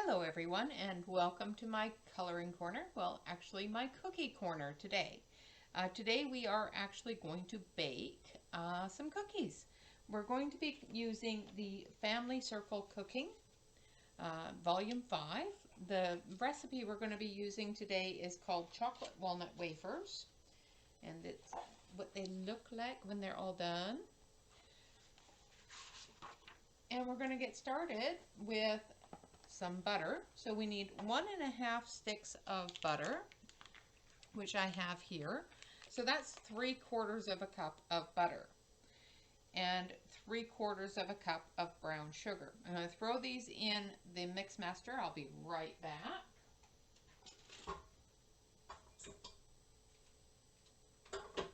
Hello everyone, and welcome to my coloring corner. Well, actually my cookie corner today. Today we are actually going to bake some cookies. We're going to be using the Family Circle Cooking Volume 5. The recipe we're going to be using today is called chocolate walnut wafers, and it's what they look like when they're all done. And we're going to get started with some butter. So we need 1.5 sticks of butter, which I have here. So that's 3/4 of a cup of butter and 3/4 of a cup of brown sugar. I'm going to throw these in the mix master. I'll be right back.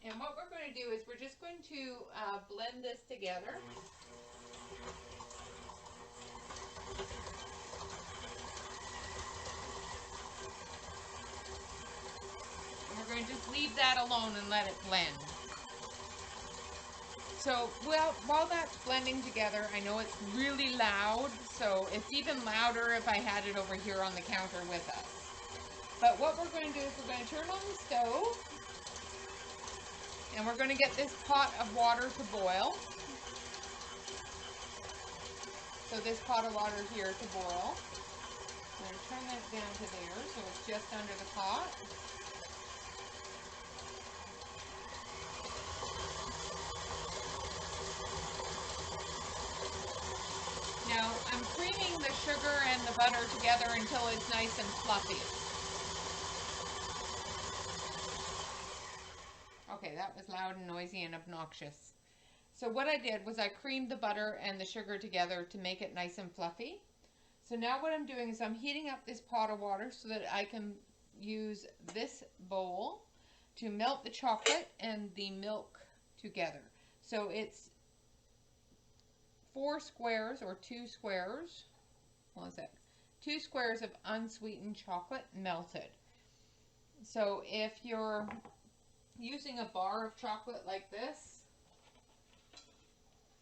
And what we're going to do is we're just going to blend this together. We're going to just leave that alone and let it blend. So, well, while that's blending together, I know it's really loud, so it's even louder if I had it over here on the counter with us. But what we're going to do is we're going to turn on the stove, and we're going to get this pot of water to boil. So this pot of water here to boil. I'm going to turn that down to there, so it's just under the pot. Now, I'm creaming the sugar and the butter together until it's nice and fluffy. Okay, that was loud and noisy and obnoxious. So what I did was I creamed the butter and the sugar together to make it nice and fluffy. So now what I'm doing is I'm heating up this pot of water so that I can use this bowl to melt the chocolate and the milk together. So it's 4 squares or 2 squares, what is that? 2 squares of unsweetened chocolate melted. So if you're using a bar of chocolate like this,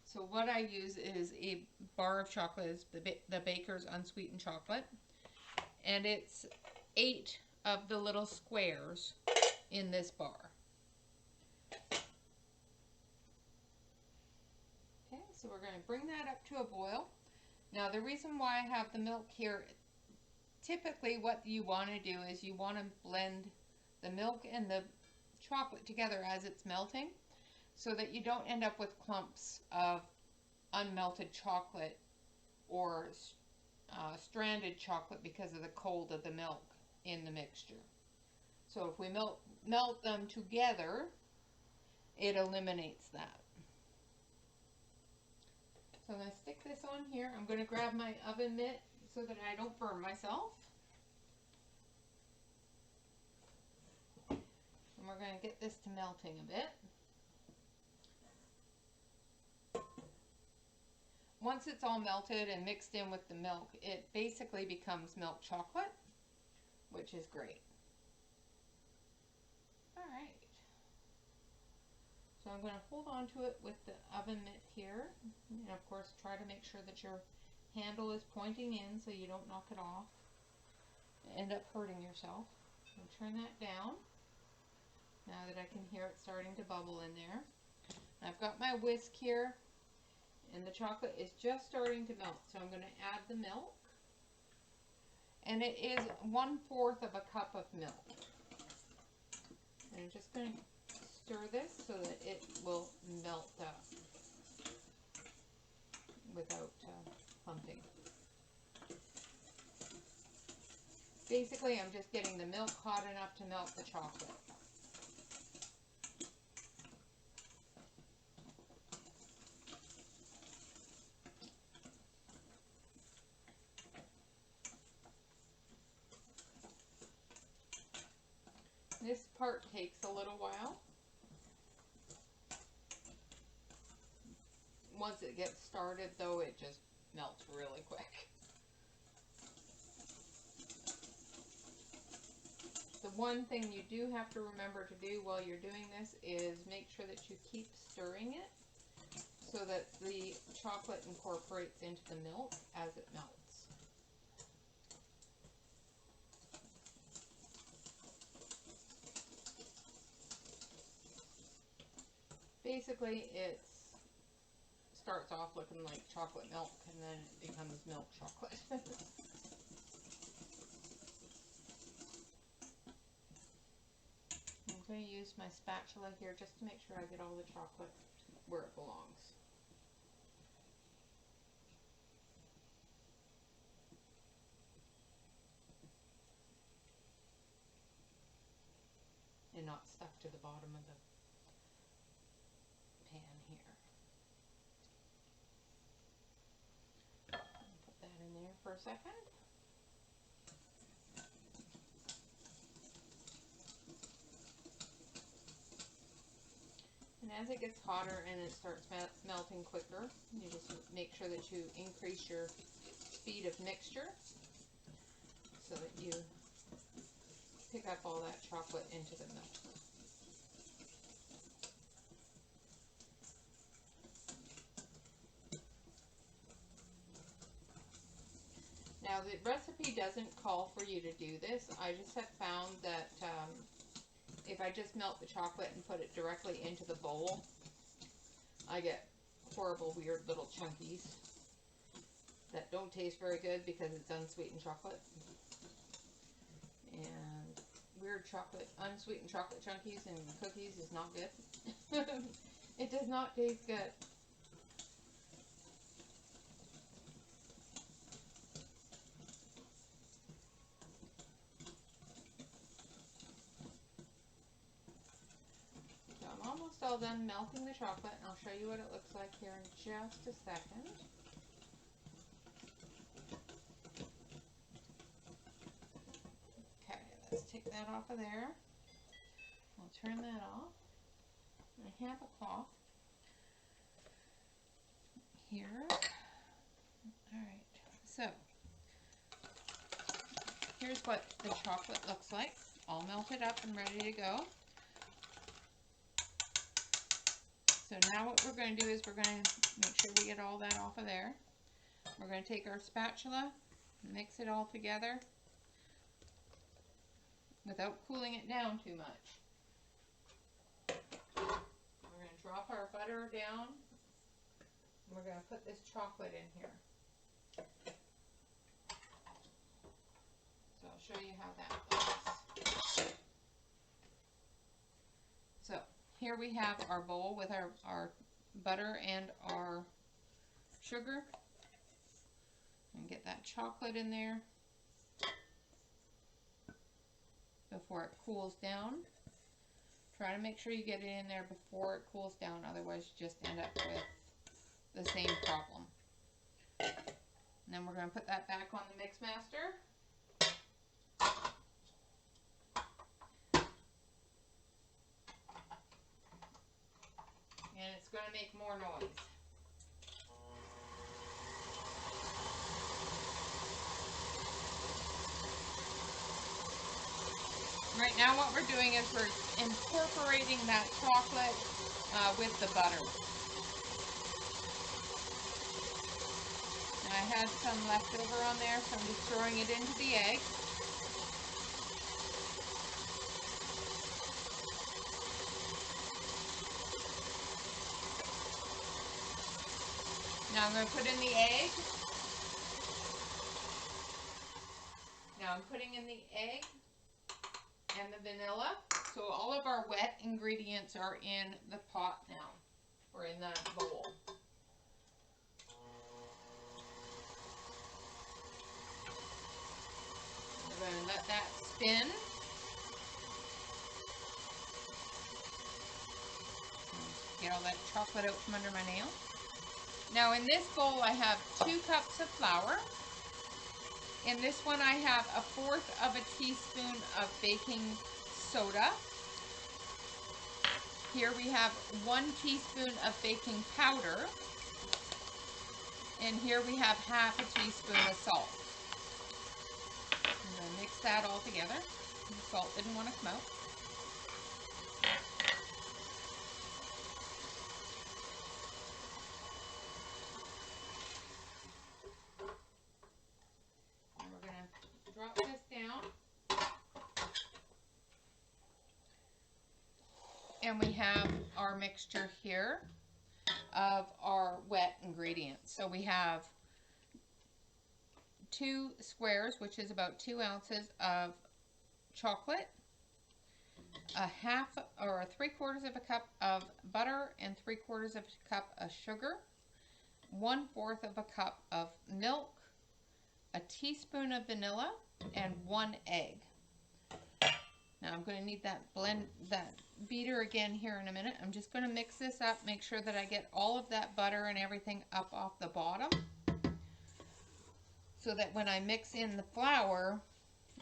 so what I use is a bar of chocolate, is the Baker's unsweetened chocolate, and it's 8 of the little squares in this bar. So we're going to bring that up to a boil. Now the reason why I have the milk here, typically what you want to do is you want to blend the milk and the chocolate together as it's melting so that you don't end up with clumps of unmelted chocolate or stranded chocolate because of the cold of the milk in the mixture. So if we melt them together, it eliminates that. So I'm going to stick this on here. I'm going to grab my oven mitt so that I don't burn myself. And we're going to get this to melting a bit. Once it's all melted and mixed in with the milk, it basically becomes milk chocolate, which is great. Alright. So I'm going to hold on to it with the oven mitt here, and of course try to make sure that your handle is pointing in so you don't knock it off and end up hurting yourself. So turn that down now that I can hear it starting to bubble in there. I've got my whisk here, and the chocolate is just starting to melt, so I'm going to add the milk, and it is 1/4 of a cup of milk. And I'm just going to stir this so that it will melt up without clumping. Basically, I'm just getting the milk hot enough to melt the chocolate. This part takes a little while. Once it gets started, though, it just melts really quick. The one thing you do have to remember to do while you're doing this is make sure that you keep stirring it so that the chocolate incorporates into the milk as it melts. basically it starts off looking like chocolate milk and then it becomes milk chocolate. I'm going to use my spatula here just to make sure I get all the chocolate where it belongs. And not stuck to the bottom of the pan here. Put that in there for a second. And as it gets hotter and it starts melting quicker, you just make sure that you increase your speed of mixture so that you pick up all that chocolate into the milk. Now the recipe doesn't call for you to do this. I just have found that if I just melt the chocolate and put it directly into the bowl, I get horrible weird little chunkies that don't taste very good because it's unsweetened chocolate. And weird chocolate, unsweetened chocolate chunkies and cookies is not good. It does not taste good. So I'm almost all done melting the chocolate, and I'll show you what it looks like here in just a second. Okay, let's take that off of there. I'll turn that off. I have a cloth here. Alright, so here's what the chocolate looks like, all melted up and ready to go. So now what we're going to do is we're going to make sure we get all that off of there. We're going to take our spatula, mix it all together without cooling it down too much. We're going to drop our butter down. And we're going to put this chocolate in here. So I'll show you how that looks. So here we have our bowl with our butter and our sugar. And get that chocolate in there before it cools down. Try to make sure you get it in there before it cools down, otherwise you just end up with the same problem. And then we're going to put that back on the Mixmaster. And it's going to make more noise. Right now what we're doing is we're incorporating that chocolate with the butter. And I had some left over on there, so I'm just throwing it into the egg. Now I'm going to put in the egg. Now I'm putting in the egg and the vanilla. So all of our wet ingredients are in the pot now, or in that bowl. We're going to let that spin. Get all that chocolate out from under my nail. Now in this bowl I have 2 cups of flour. In this one I have 1/4 of a teaspoon of baking soda. Here we have 1 teaspoon of baking powder. And here we have 1/2 teaspoon of salt. I'm going to mix that all together. The salt didn't want to come out. Drop this down. and we have our mixture here of our wet ingredients. So we have 2 squares, which is about 2 ounces of chocolate, a half or 3/4 of a cup of butter, and 3/4 of a cup of sugar, 1/4 of a cup of milk, a teaspoon of vanilla, and 1 egg. Now I'm going to need that beater again here in a minute. I'm just going to mix this up, make sure that I get all of that butter and everything up off the bottom, so that when I mix in the flour,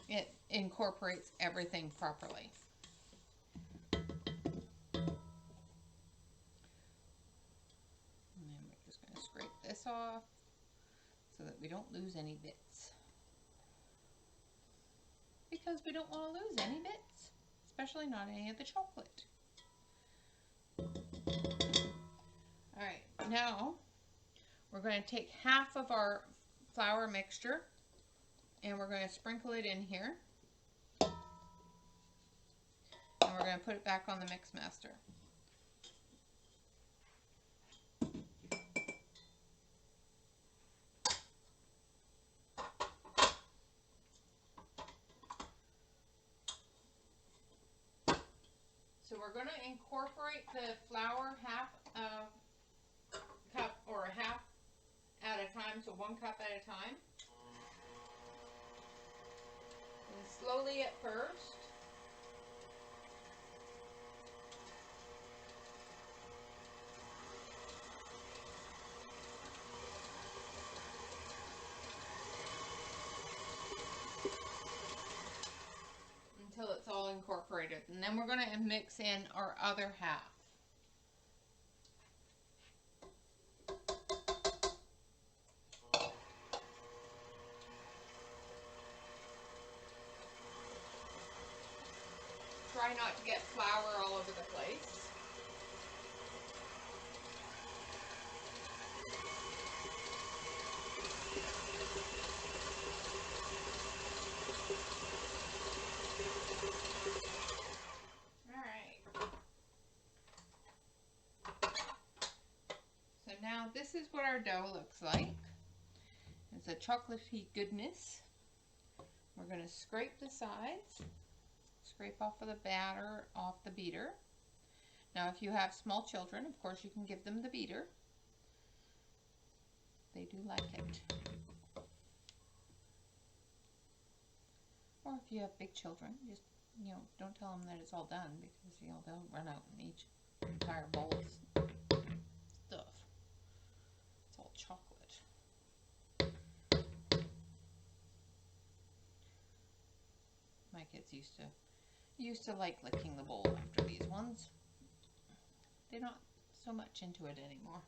it incorporates everything properly. And then we're just going to scrape this off so that we don't lose any bits. Because we don't want to lose any bits, especially not any of the chocolate. Alright, now we're going to take half of our flour mixture and we're going to sprinkle it in here. And we're going to put it back on the mix master. So we're going to incorporate the flour half a cup or a half at a time, so 1 cup at a time. And slowly at first. Until it's all incorporated. And then we're going to mix in our other half. Try not to get flour all over the place. Now this is what our dough looks like. It's a chocolatey goodness. We're going to scrape the sides, scrape off of the batter off the beater. Now if you have small children, of course you can give them the beater. They do like it. Or if you have big children, just, don't tell them that it's all done, because, they'll run out and eat entire bowls of stuff. It's all chocolate. My kids used to like licking the bowl after these ones. They're not so much into it anymore.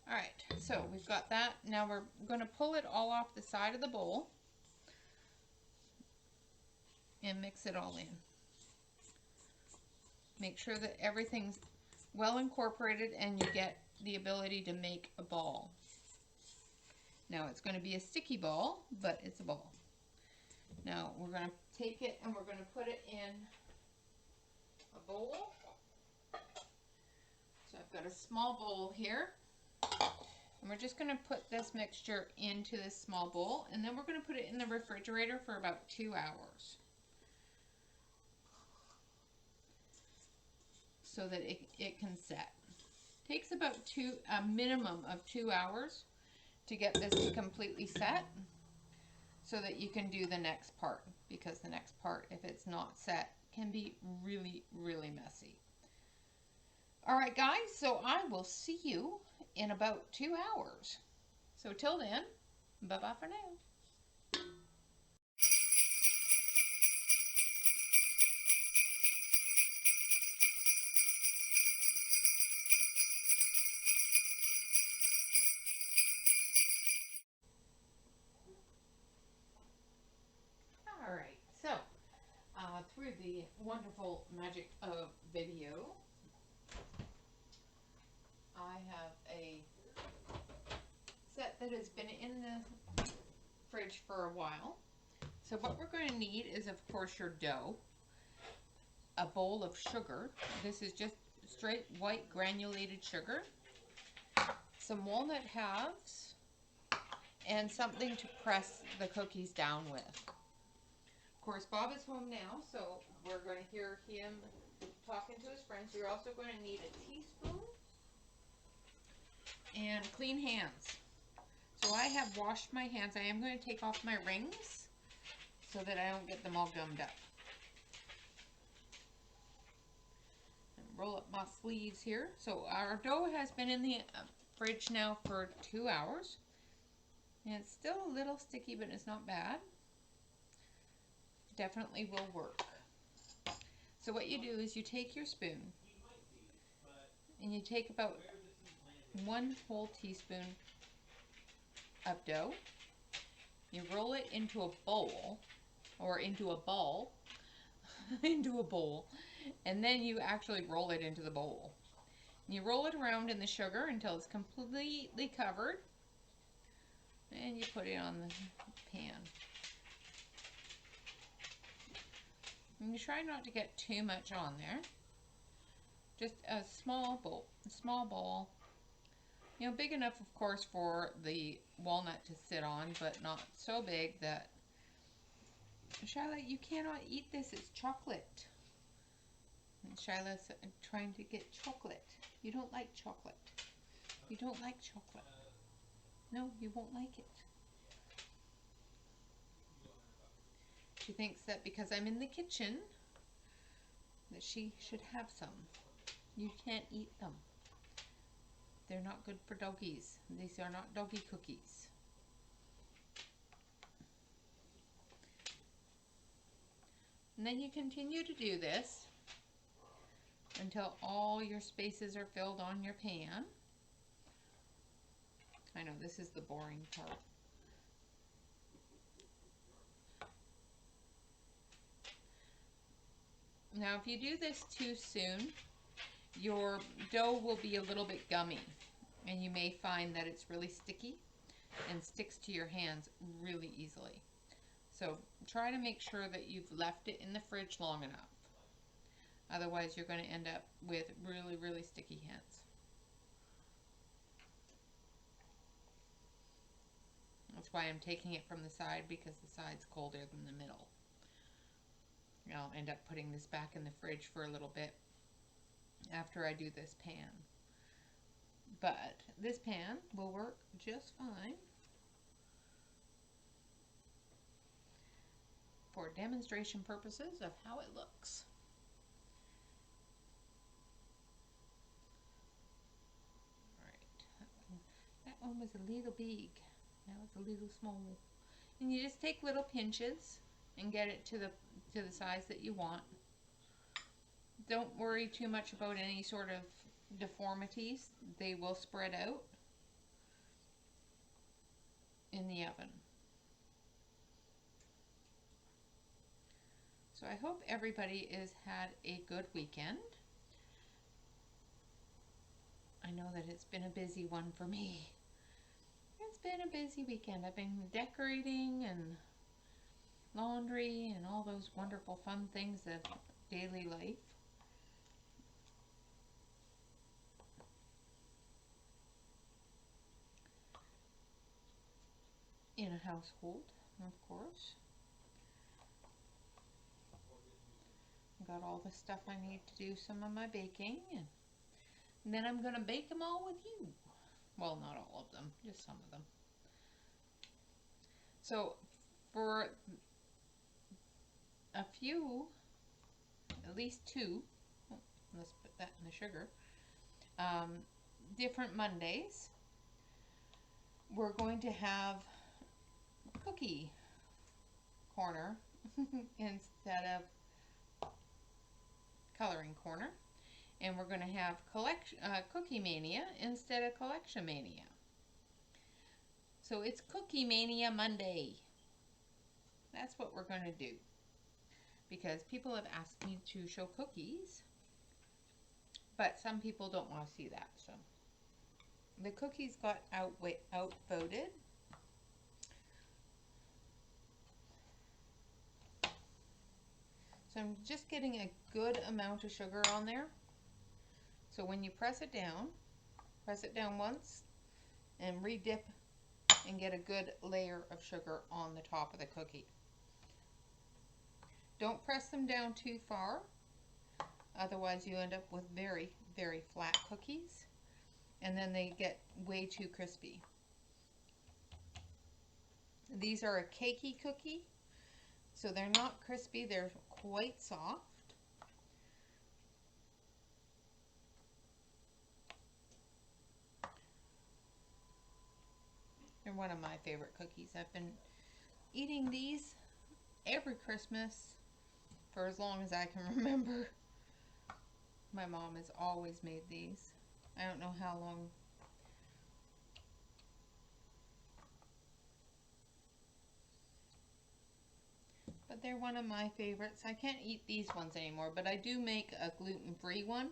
Alright, so we've got that. Now we're going to pull it all off the side of the bowl and mix it all in. Make sure that everything's well incorporated and you get the ability to make a ball. Now it's going to be a sticky ball, but it's a ball. Now we're going to take it and we're going to put it in a bowl. So I've got a small bowl here. And we're just going to put this mixture into this small bowl, and then we're going to put it in the refrigerator for about 2 hours. So that it can set. Takes about a minimum of 2 hours to get this to completely set, so that you can do the next part, because the next part, if it's not set, can be really, really messy. Alright guys, so I will see you in about 2 hours. So till then, bye-bye for now. Alright, so through the wonderful magic of video, I have a set that has been in the fridge for a while. So what we're going to need is, of course, your dough. a bowl of sugar. This is just straight white granulated sugar, some walnut halves, and something to press the cookies down with. Of course, Bob is home now, so we're going to hear him talking to his friends. You're also going to need a teaspoon and clean hands. So I have washed my hands. I am going to take off my rings so that I don't get them all gummed up. And roll up my sleeves here. So our dough has been in the fridge now for 2 hours. And it's still a little sticky, but it's not bad. Definitely will work. So what you do is you take your spoon and you take about 1 whole teaspoon of dough. You roll it into a bowl, or into a ball, into a bowl, and then you actually roll it into the bowl. You roll it around in the sugar until it's completely covered, and you put it on the pan. And you try not to get too much on there. Just a small bowl. You know, big enough, of course, for the walnut to sit on, but not so big that... Charlotte, you cannot eat this. It's chocolate. And Charlotte's trying to get chocolate. You don't like chocolate. You don't like chocolate. No, you won't like it. She thinks that because I'm in the kitchen, that she should have some. You can't eat them. They're not good for doggies. These are not doggy cookies. And then you continue to do this until all your spaces are filled on your pan. I know this is the boring part. Now, if you do this too soon, your dough will be a little bit gummy, and you may find that it's really sticky and sticks to your hands really easily. So try to make sure that you've left it in the fridge long enough. Otherwise, you're going to end up with really, really sticky hands. That's why I'm taking it from the side, because the side's colder than the middle. I'll end up putting this back in the fridge for a little bit after I do this pan. But this pan will work just fine for demonstration purposes of how it looks. Alright, that one was a little big. Now it's a little small. And you just take little pinches and get it to the size that you want. Don't worry too much about any sort of deformities. They will spread out in the oven. So I hope everybody has had a good weekend. I know that it's been a busy one for me. It's been a busy weekend. I've been decorating and laundry and all those wonderful fun things of daily life. In a household, of course. Got all the stuff I need to do some of my baking, and then I'm going to bake them all with you. Well, not all of them, just some of them. So for a few, at least 2, let's put that in the sugar, different Mondays, we're going to have cookie corner instead of coloring corner, and we're going to have cookie mania instead of collection mania. So it's Cookie Mania Monday. That's what we're going to do, because people have asked me to show cookies, but some people don't want to see that. So the cookies got outvoted. So So I'm just getting a good amount of sugar on there. So when you press it down once and re-dip and get a good layer of sugar on the top of the cookie. Don't press them down too far, otherwise you end up with very, very flat cookies, and then they get way too crispy. These are a cakey cookie, so they're not crispy, they're quite soft. They're one of my favorite cookies. I've been eating these every Christmas for as long as I can remember. My mom has always made these. I don't know how long. But they're one of my favorites. I can't eat these ones anymore, but I do make a gluten-free one.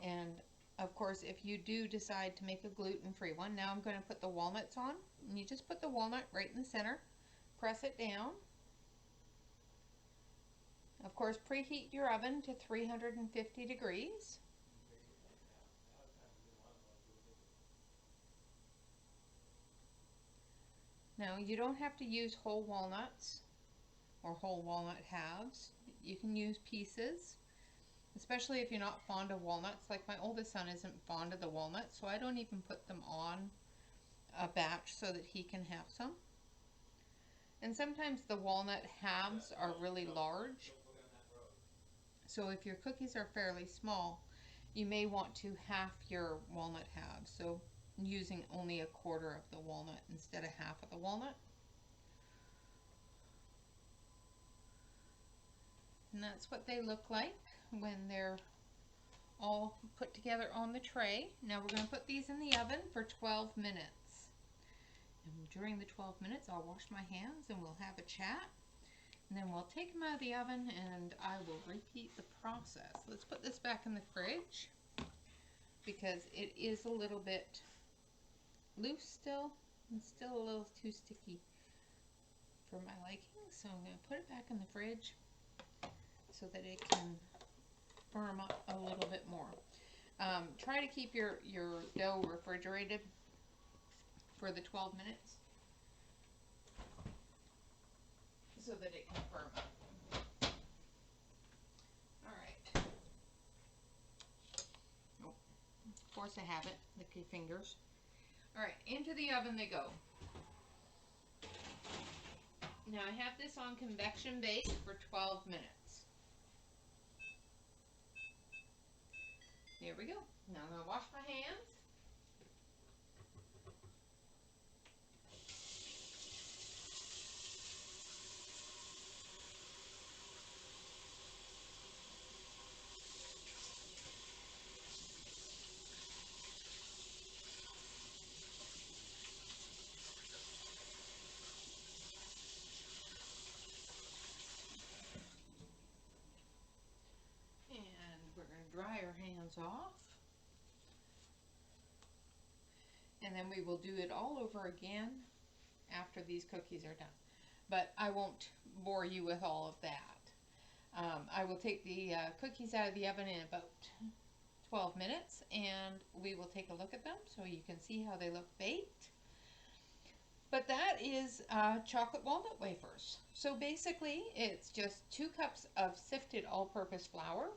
And of course, if you do decide to make a gluten-free one, now I'm going to put the walnuts on. And you just put the walnut right in the center. Press it down. Of course, preheat your oven to 350 degrees. Now, you don't have to use whole walnuts or whole walnut halves. You can use pieces, especially if you're not fond of walnuts. Like my oldest son isn't fond of the walnuts, so I don't even put them on a batch so that he can have some. And sometimes the walnut halves are really large. So if your cookies are fairly small, you may want to half your walnut halves. So using only a quarter of the walnut instead of half of the walnut. And that's what they look like when they're all put together on the tray. Now we're going to put these in the oven for 12 minutes. And during the 12 minutes, I'll wash my hands and we'll have a chat. And then we'll take them out of the oven and I will repeat the process. Let's put this back in the fridge because it is a little bit loose still. It's still a little too sticky for my liking. So I'm going to put it back in the fridge so that it can firm up a little bit more. Try to keep your dough refrigerated for the 12 minutes so that it can firm up. Alright. Oh, of course I have it, lick your fingers. Alright, into the oven they go. Now I have this on convection bake for 12 minutes. Here we go. Now I'm going to wash my hands. We're going to dry our hands off. And then we will do it all over again after these cookies are done. But I won't bore you with all of that. I will take the cookies out of the oven in about 12 minutes and we will take a look at them so you can see how they look baked. But that is chocolate walnut wafers. So basically it's just 2 cups of sifted all-purpose flour,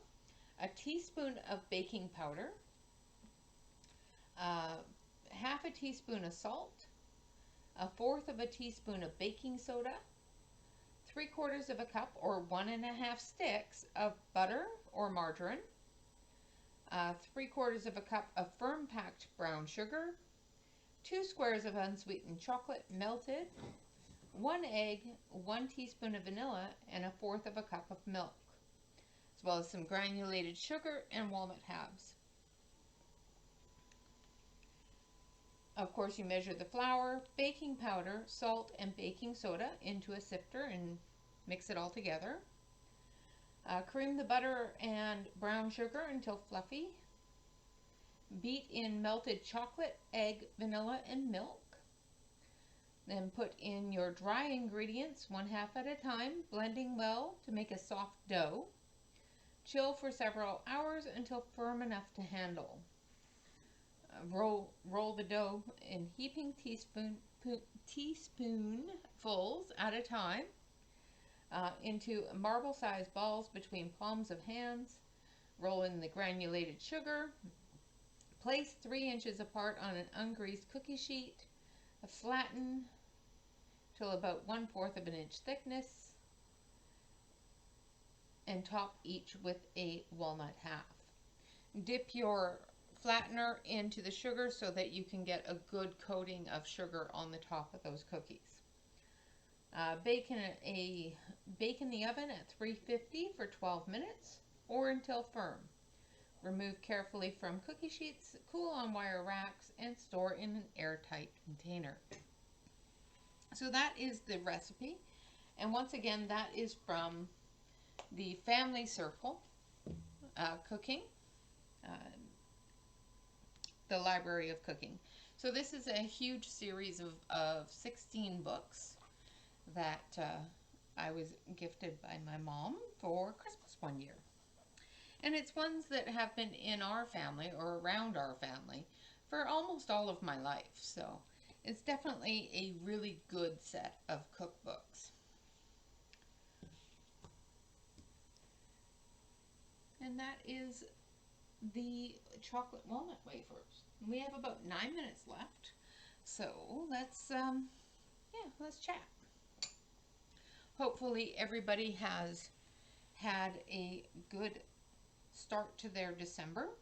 a teaspoon of baking powder, half a teaspoon of salt, a fourth of a teaspoon of baking soda, 3/4 of a cup or 1½ sticks of butter or margarine, 3/4 of a cup of firm packed brown sugar, 2 squares of unsweetened chocolate melted, 1 egg, 1 teaspoon of vanilla, and 1/4 of a cup of milk, as well as some granulated sugar and walnut halves. Of course, you measure the flour, baking powder, salt, and baking soda into a sifter and mix it all together. Cream the butter and brown sugar until fluffy. Beat in melted chocolate, egg, vanilla, and milk. Then put in your dry ingredients 1/2 at a time, blending well to make a soft dough. Chill for several hours until firm enough to handle. Roll the dough in heaping teaspoonfuls at a time into marble-sized balls between palms of hands. Roll in the granulated sugar. Place 3 inches apart on an ungreased cookie sheet. Flatten till about 1/4 of an inch thickness, and top each with a walnut half. Dip your flattener into the sugar so that you can get a good coating of sugar on the top of those cookies. Bake in the oven at 350 for 12 minutes or until firm. Remove carefully from cookie sheets, cool on wire racks, and store in an airtight container. So that is the recipe. And once again, that is from the Family Circle Cooking, the Library of Cooking. So this is a huge series of 16 books that I was gifted by my mom for Christmas one year. And it's ones that have been in our family or around our family for almost all of my life. So it's definitely a really good set of cookbooks. And that is the chocolate walnut wafers. We have about 9 minutes left. So let's chat. Hopefully everybody has had a good start to their December.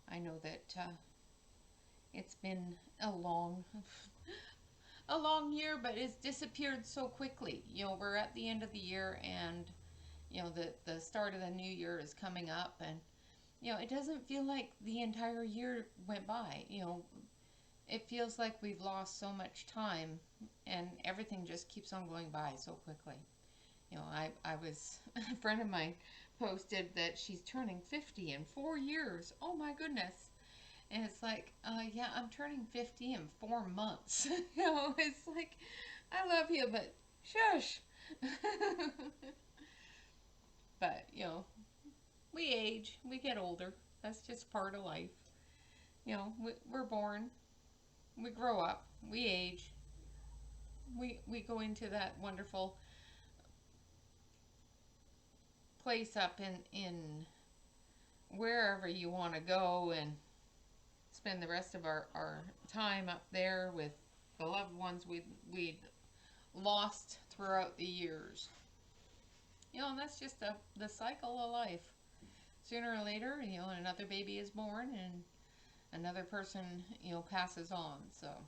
I know that it's been a long year, but it's disappeared so quickly. You know, we're at the end of the year, and you know the start of the new year is coming up, and you know it doesn't feel like the entire year went by. You know, it feels like we've lost so much time, and everything just keeps on going by so quickly. You know, I was a friend of mine posted that she's turning 50 in 4 years. Oh my goodness. And it's like, yeah, I'm turning 50 in 4 months. You know, it's like, I love you, but shush. But, you know, we age, we get older. That's just part of life. You know, we're born, we grow up, we age, we go into that wonderful place up in wherever you want to go and spend the rest of our time up there with the loved ones we'd lost throughout the years. You know, and that's just the cycle of life. Sooner or later, you know, another baby is born and another person, you know, passes on. So,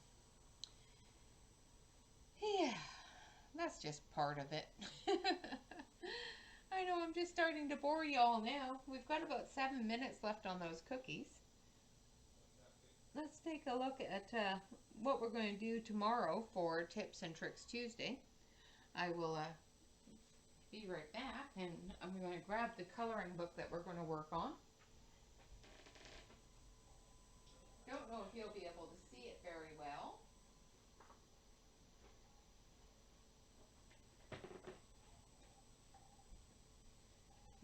yeah, that's just part of it. I know I'm just starting to bore you all now. We've got about 7 minutes left on those cookies. Let's take a look at what we're going to do tomorrow for Tips and Tricks Tuesday. I will be right back, and I'm going to grab the coloring book that we're going to work on. Don't know if you'll be able to see it very well.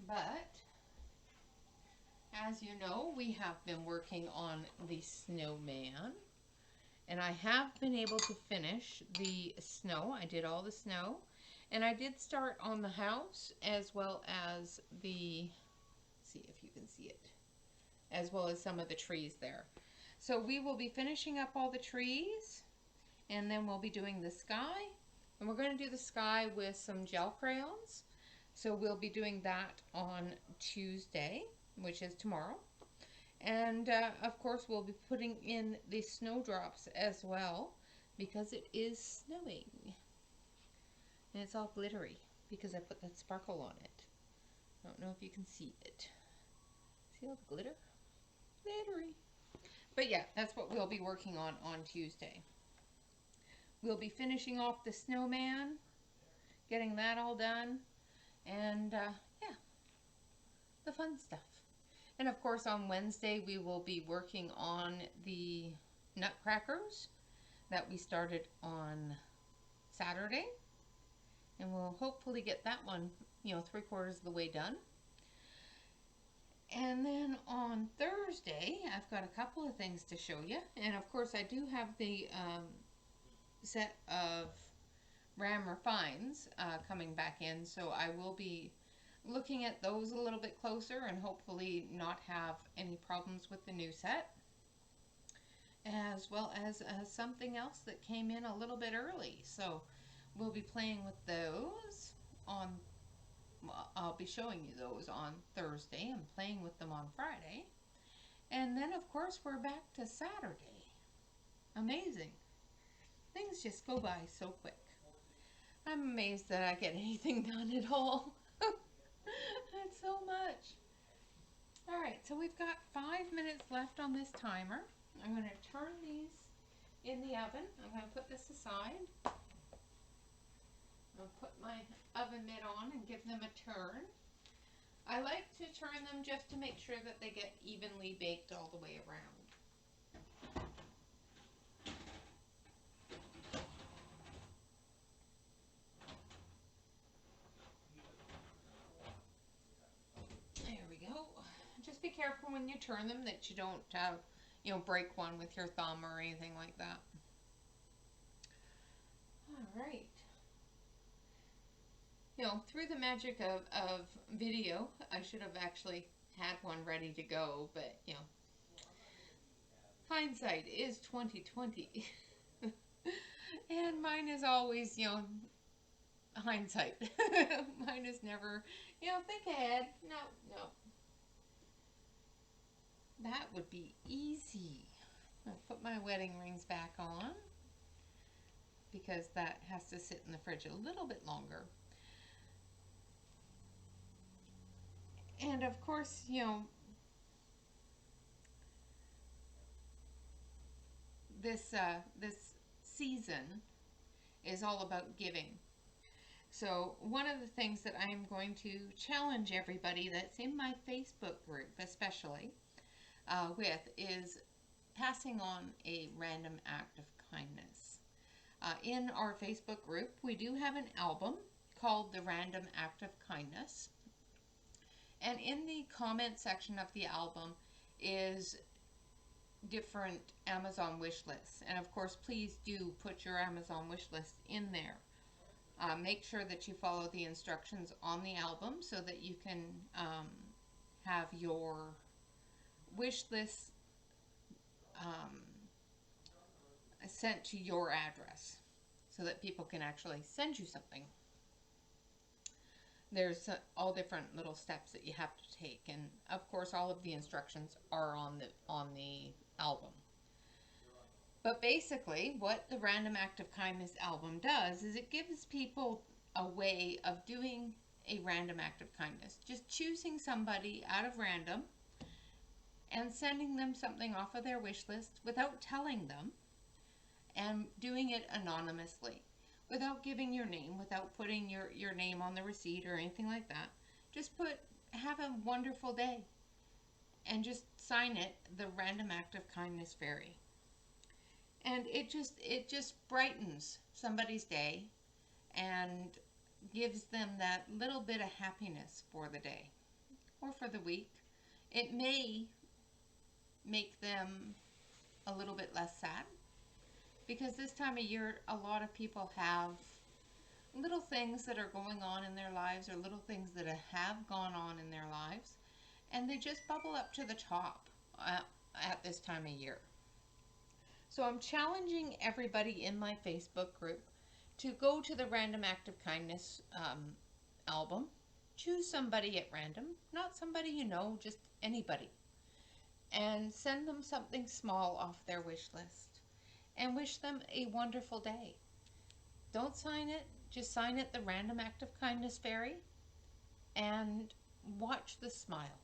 But, as you know, we have been working on the snowman. And I have been able to finish the snow. I did all the snow. And I did start on the house as well as the, see if you can see it, as well as some of the trees there. So we will be finishing up all the trees, and then we'll be doing the sky. And we're going to do the sky with some gel crayons. So we'll be doing that on Tuesday, which is tomorrow. And of course we'll be putting in the snowdrops as well, because it is snowing. And it's all glittery because I put that sparkle on it. I don't know if you can see it. See all the glitter? Glittery. But yeah, that's what we'll be working on Tuesday. We'll be finishing off the snowman, getting that all done, and yeah, the fun stuff. And of course on Wednesday we will be working on the nutcrackers. that we started on Saturday, and we'll hopefully get that one, 3/4 of the way done. And then on Thursday, I've got a couple of things to show you. And of course, I do have the set of RAM refines coming back in, so I will be looking at those a little bit closer and hopefully not have any problems with the new set. As well as something else that came in a little bit early. So we'll be playing with those on I'll be showing you those on Thursday and playing with them on Friday. And then, of course, we're back to Saturday. Amazing. Things just go by so quick. I'm amazed that I get anything done at all. That's so much. All right, so we've got 5 minutes left on this timer. I'm going to turn these in the oven. I'm going to put this aside. I'll put my oven mitt on and give them a turn. I like to turn them just to make sure that they get evenly baked all the way around. There we go. Just be careful when you turn them that you don't break one with your thumb or anything like that. All right. Through the magic of video, I should have actually had one ready to go, but, hindsight is 20/20. And mine is always, hindsight. Mine is never, think ahead. No. That would be easy. I'll put my wedding rings back on because that has to sit in the fridge a little bit longer. And of course, this season is all about giving. So one of the things that I'm going to challenge everybody that's in my Facebook group especially with is passing on a random act of kindness. In our Facebook group, we do have an album called The Random Act of Kindness. And in the comment section of the album is different Amazon wish lists. And of course, please do put your Amazon wish list in there. Make sure that you follow the instructions on the album so that you can have your wish list sent to your address so that people can actually send you something. There's all different little steps that you have to take, and of course all of the instructions are on the album. But basically what the Random Act of Kindness album does is it gives people a way of doing a random act of kindness. Just choosing somebody out of random and sending them something off of their wish list without telling them, and doing it anonymously. Without giving your name, without putting your name on the receipt or anything like that. Just have a wonderful day. And just sign it, the Random Act of Kindness Fairy. And it just brightens somebody's day and gives them that little bit of happiness for the day or for the week. It may make them a little bit less sad. Because this time of year, a lot of people have little things that are going on in their lives or little things that have gone on in their lives. And they just bubble up to the top at this time of year. So I'm challenging everybody in my Facebook group to go to the Random Act of Kindness album. Choose somebody at random, not somebody you know, just anybody. And send them something small off their wish list. And wish them a wonderful day. Don't sign it, just sign it the Random Act of Kindness Fairy and watch the smile.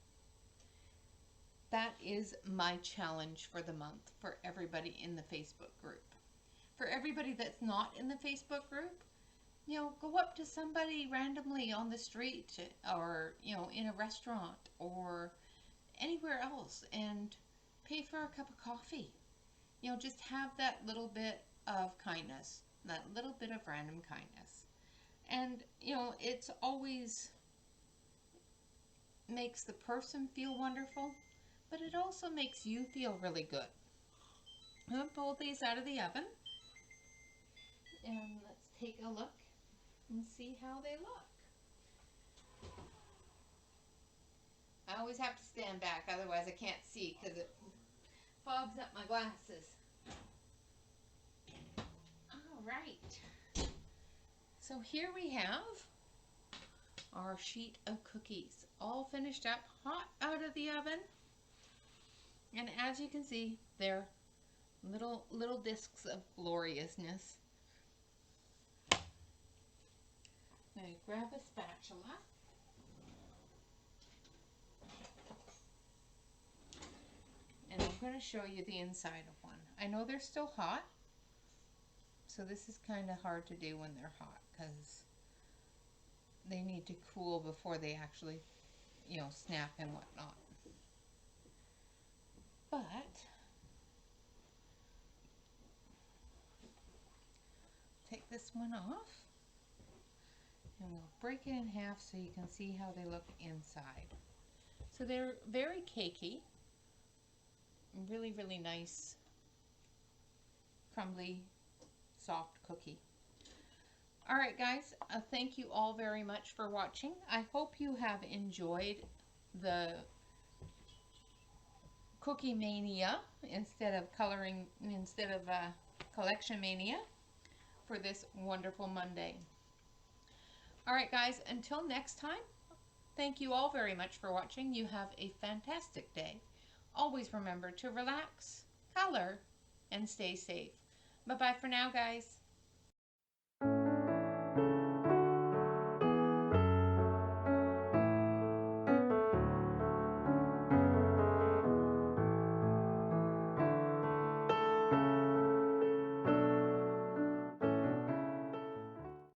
That is my challenge for the month for everybody in the Facebook group. For everybody that's not in the Facebook group, go up to somebody randomly on the street or, in a restaurant or anywhere else and pay for a cup of coffee. Just have that little bit of kindness, that little bit of random kindness. And, you know, it's always makes the person feel wonderful, but it also makes you feel really good. I'm going to pull these out of the oven, and let's take a look and see how they look. I always have to stand back, otherwise I can't see because it fogs up my glasses. All right. So here we have our sheet of cookies, all finished up, hot out of the oven. And as you can see, they're little discs of gloriousness. Now you grab a spatula. And I'm going to show you the inside of one. I know they're still hot, so this is kind of hard to do when they're hot because they need to cool before they actually, you know, snap and whatnot. But take this one off, and we'll break it in half so you can see how they look inside. So they're very cakey, really, really nice, crumbly, soft cookie. All right, guys, thank you all very much for watching. I hope you have enjoyed the Cookie Mania instead of Collection Mania for this wonderful Monday. All right, guys, until next time, thank you all very much for watching. You have a fantastic day. Always remember to relax, color, and stay safe. Bye-bye for now, guys.